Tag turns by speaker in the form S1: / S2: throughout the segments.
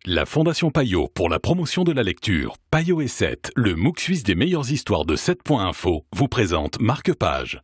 S1: La Fondation Payot pour la promotion de la lecture, Payot et 7, le MOOC suisse des meilleures histoires de 7.info, vous présente Marque-Page.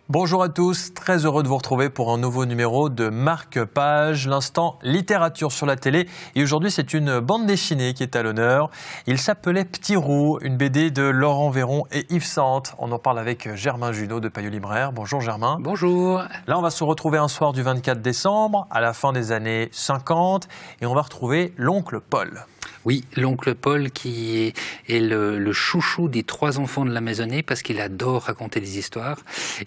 S2: Bonjour à tous, très heureux de vous retrouver pour un nouveau numéro de Marque-Page, l'instant littérature sur la télé. Et aujourd'hui, c'est une bande dessinée qui est à l'honneur. Il s'appelait Petit Roux, une BD de Laurent Véron et Yves Sante. On en parle avec Germain Junot de Payot Libraire. Bonjour Germain.
S3: Bonjour.
S2: Là, on va se retrouver un soir du 24 décembre, à la fin des années 50, et on va retrouver l'oncle Paul.
S3: Oui, l'oncle Paul qui est le chouchou des 3 enfants de la maisonnée parce qu'il adore raconter des histoires.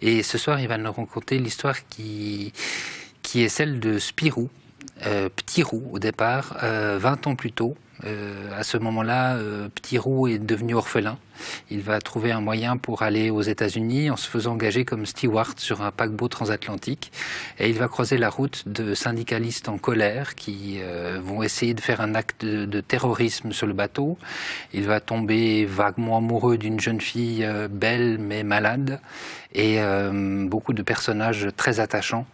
S3: Et ce soir, il va nous raconter l'histoire qui est celle de Spirou, Petit Roux au départ, 20 ans plus tôt. À ce moment-là, Petit Roux est devenu orphelin. Il va trouver un moyen pour aller aux États-Unis en se faisant engager comme steward sur un paquebot transatlantique. Et il va croiser la route de syndicalistes en colère qui vont essayer de faire un acte de terrorisme sur le bateau. Il va tomber vaguement amoureux d'une jeune fille belle mais malade. Et beaucoup de personnages très attachants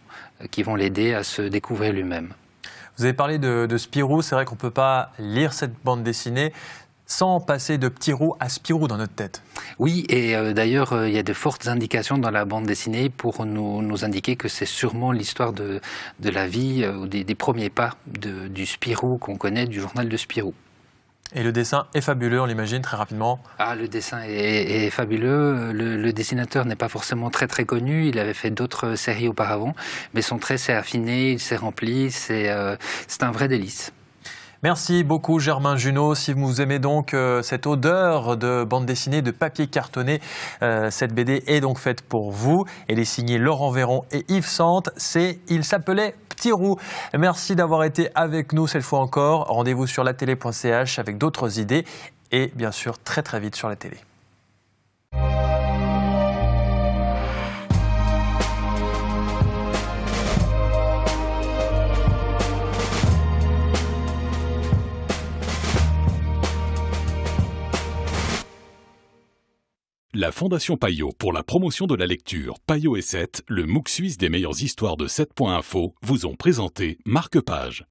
S3: qui vont l'aider à se découvrir lui-même.
S2: Vous avez parlé de Spirou, c'est vrai qu'on ne peut pas lire cette bande dessinée sans passer de Petit Roux à Spirou dans notre tête.
S3: Oui, et d'ailleurs, il y a de fortes indications dans la bande dessinée pour nous indiquer que c'est sûrement l'histoire de la vie ou des premiers pas du Spirou qu'on connaît, du journal de Spirou.
S2: Et le dessin est fabuleux, on l'imagine très rapidement.
S3: Ah, le dessin est fabuleux. Le dessinateur n'est pas forcément très connu. Il avait fait d'autres séries auparavant, mais son trait s'est affiné, il s'est rempli. C'est un vrai délice.
S2: Merci beaucoup Germain Junot. Si vous aimez donc cette odeur de bande dessinée, de papier cartonné, cette BD est donc faite pour vous. Elle est signée Laurent Véron et Yves Sante. Il s'appelait Petit Roux. Merci d'avoir été avec nous cette fois encore. Rendez-vous sur latélé.ch avec d'autres idées et bien sûr très vite sur la télé.
S1: La Fondation Payot pour la promotion de la lecture, Payot et 7, le MOOC suisse des meilleures histoires de 7.info, vous ont présenté Marque-Page.